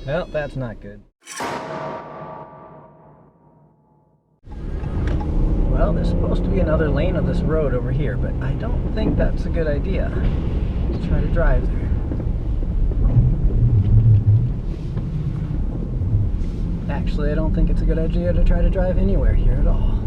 Well, that's not good. Well, there's supposed to be another lane of this road over here, but I don't think that's a good idea to try to drive there. Actually, I don't think it's a good idea to try to drive anywhere here at all.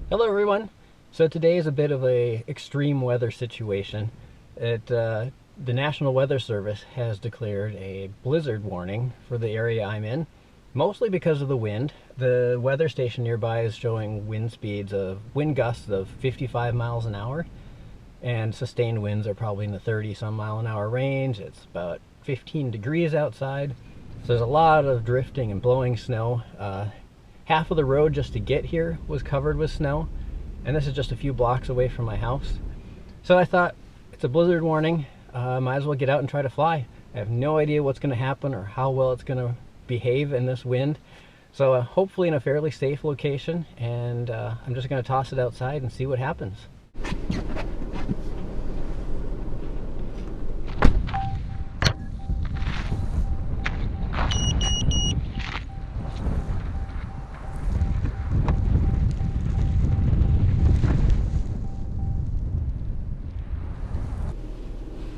Hello everyone! So today is a bit of a extreme weather situation. The National Weather Service has declared a blizzard warning for the area I'm in, mostly because of the wind. The weather station nearby is showing wind gusts of 55 miles an hour, and sustained winds are probably in the 30-some mile an hour range. It's about 15 degrees outside, so there's a lot of drifting and blowing snow. Half of the road just to get here was covered with snow, and this is just a few blocks away from my house. So I thought, it's a blizzard warning, might as well get out and try to fly. I have no idea what's going to happen or how well it's going to behave in this wind. So hopefully in a fairly safe location, and I'm just going to toss it outside and see what happens.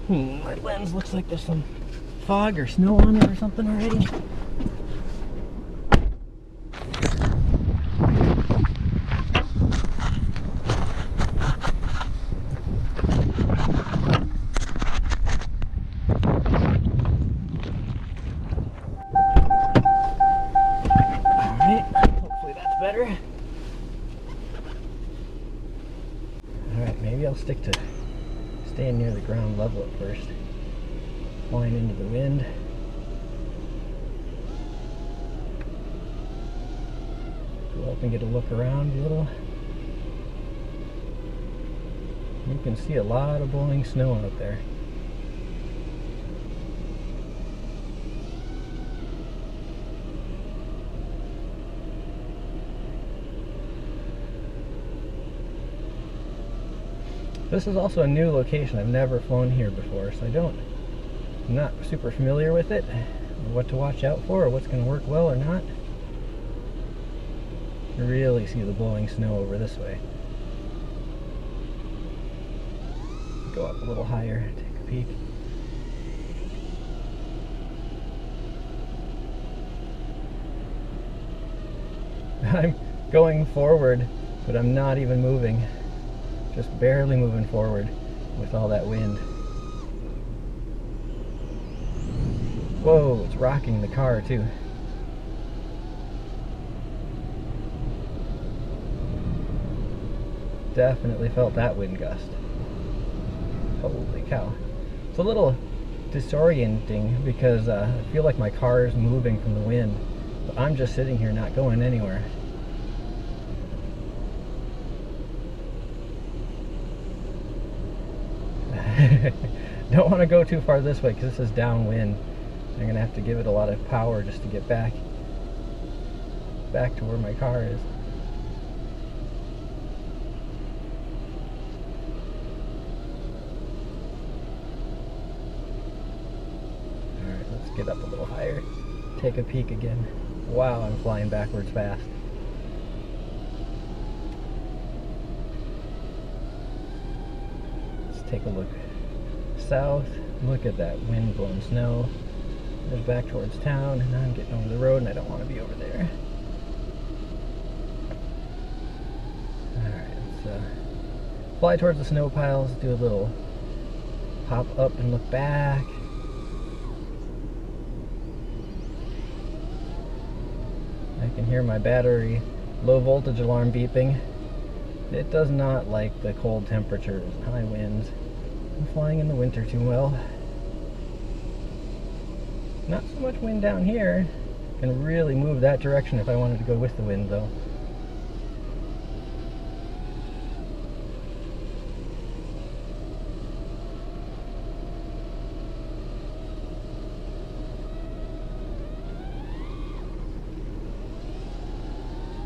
My lens looks like there's some fog or snow on it or something already. Alright, hopefully that's better. Alright, maybe I'll stick to staying near the ground level at first. Flying into the wind. Go up and get a look around a little. You can see a lot of blowing snow out there. This is also a new location. I've never flown here before, so I'm not super familiar with it, or what to watch out for, or what's going to work well or not. You really see the blowing snow over this way. Go up a little higher, take a peek. I'm going forward, but I'm not even moving. Just barely moving forward with all that wind. Whoa, it's rocking the car too. Definitely felt that wind gust. Holy cow. It's a little disorienting because I feel like my car is moving from the wind, but I'm just sitting here not going anywhere. Don't want to go too far this way because this is downwind. I'm going to have to give it a lot of power just to get back to where my car is. Alright, let's get up a little higher. Take a peek again. Wow, I'm flying backwards fast. Let's take a look south. Look at that wind blowing snow. There's back towards town, and now I'm getting over the road and I don't want to be over there. Alright, let's fly towards the snow piles, do a little hop up and look back. I can hear my battery low voltage alarm beeping. It does not like the cold temperatures and high winds. I'm flying in the winter too well. Not so much wind down here. Can really move that direction if I wanted to go with the wind though.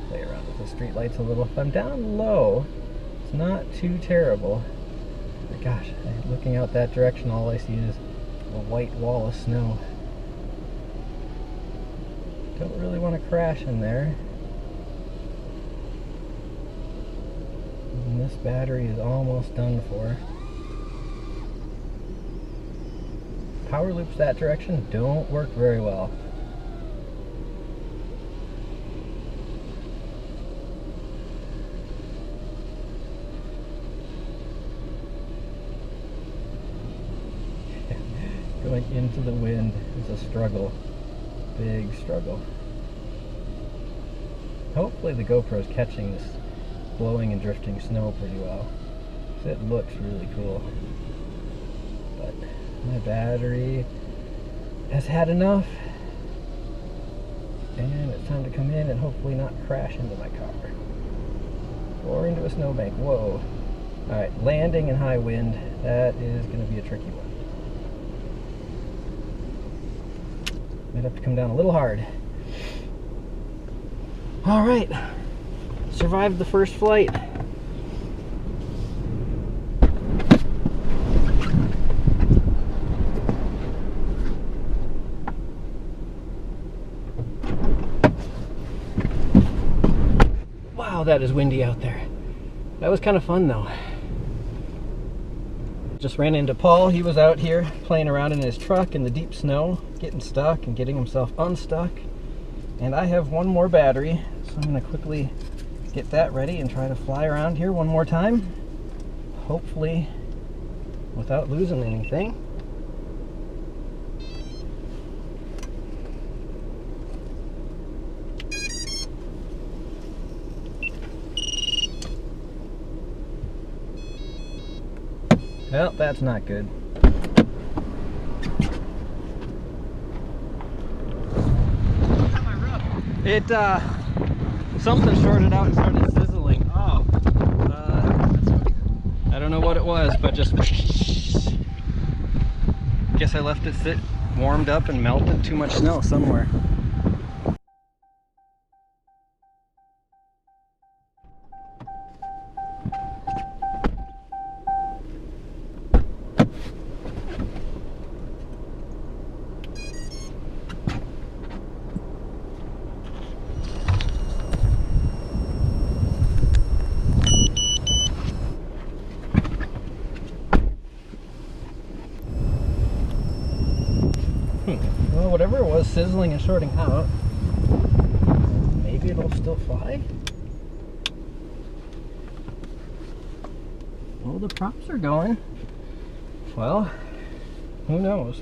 Play around with the street lights a little. If I'm down low, it's not too terrible. But gosh, looking out that direction, all I see is a white wall of snow. Don't really want to crash in there. And this battery is almost done for. Power loops that direction don't work very well. Going into the wind is a struggle. Big struggle. Hopefully the GoPro is catching this blowing and drifting snow pretty well. It looks really cool. But my battery has had enough. And it's time to come in and hopefully not crash into my car. Or into a snowbank. Whoa. Alright, landing in high wind, that is going to be a tricky one. Might have to come down a little hard. Alright, survived the first flight. Wow, that is windy out there. That was kind of fun though. Just ran into Paul. He was out here playing around in his truck in the deep snow, getting stuck and getting himself unstuck. And I have one more battery, so I'm going to quickly get that ready and try to fly around here one more time. Hopefully without losing anything. Well, that's not good. It, something shorted out and started sizzling. Oh, I don't know what it was, but just, guess I left it sit, warmed up and melted too much snow somewhere. Well, whatever it was sizzling and shorting out, maybe it'll still fly? Well, the props are going. Well, who knows?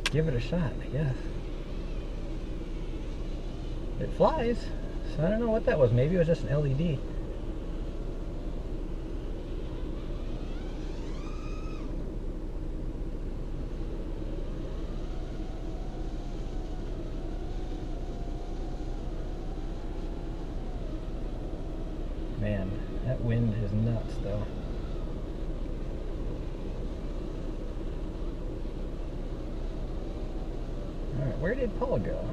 Give it a shot, I guess. It flies, so I don't know what that was. Maybe it was just an LED. Man, that wind is nuts though. Alright, where did Paul go?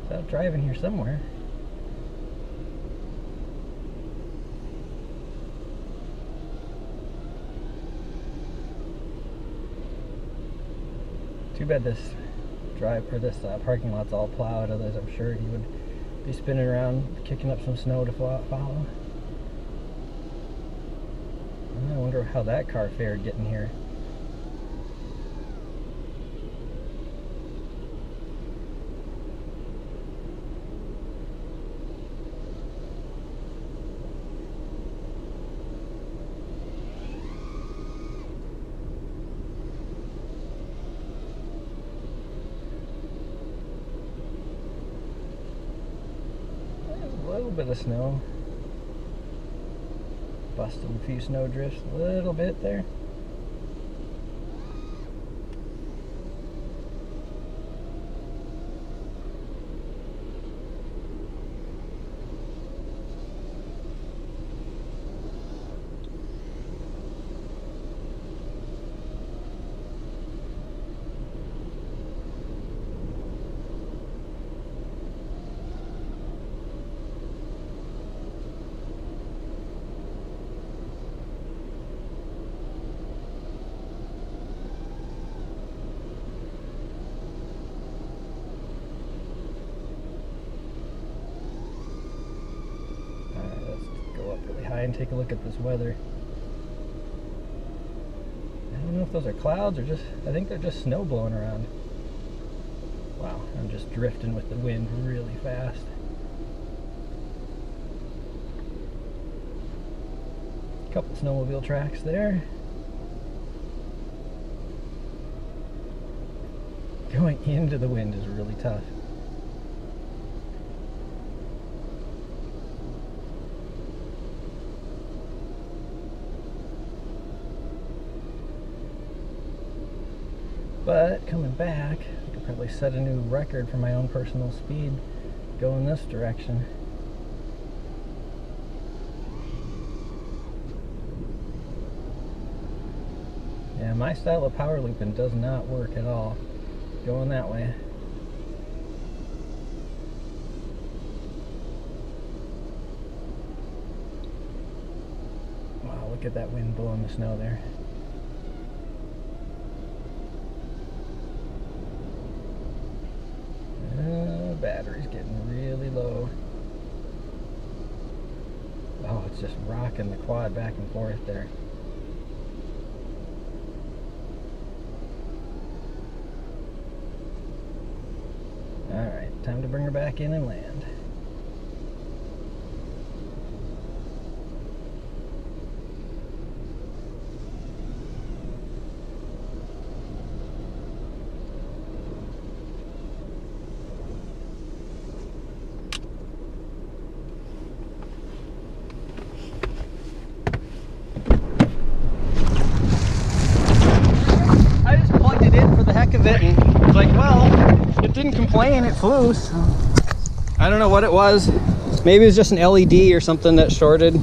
He's out driving here somewhere. Too bad this parking lot's all plowed, otherwise I'm sure he would be spinning around, kicking up some snow to follow. I wonder how that car fared getting here. There's a little bit of snow. Busted a few snow drifts a little bit there. and take a look at this weather. I don't know if those are clouds or just, I think they're just snow blowing around. Wow, I'm just drifting with the wind really fast. Couple snowmobile tracks there. Going into the wind is really tough. But coming back, I could probably set a new record for my own personal speed going this direction. Yeah, my style of power looping does not work at all going that way. Wow, look at that wind blowing the snow there. Battery's getting really low. Oh, it's just rocking the quad back and forth there. Alright, time to bring her back in and land. Of it, and it's like, well, it didn't complain, it flew, so I don't know what it was. Maybe it was just an LED or something that shorted.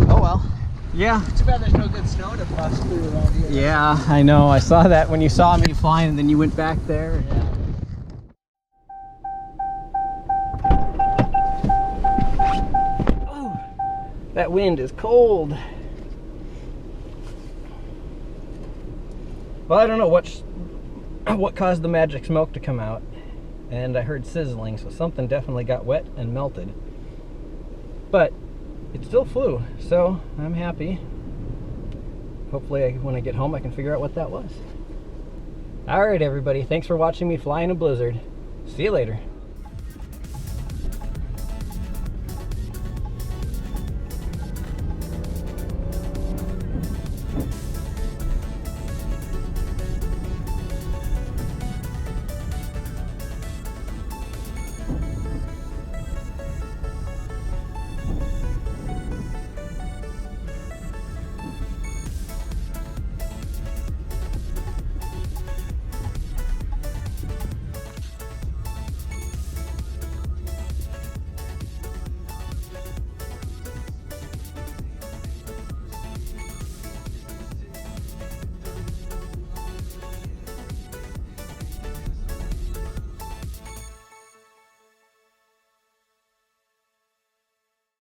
Oh well. Yeah. Too bad there's no good snow to possibly around here. Yeah, I know. I saw that when you saw me flying and then you went back there. Yeah. Oh, that wind is cold. Well, I don't know what caused the magic smoke to come out, and I heard sizzling, so something definitely got wet and melted. But it still flew, so I'm happy. Hopefully when I get home I can figure out what that was. Alright everybody, thanks for watching me fly in a blizzard. See you later.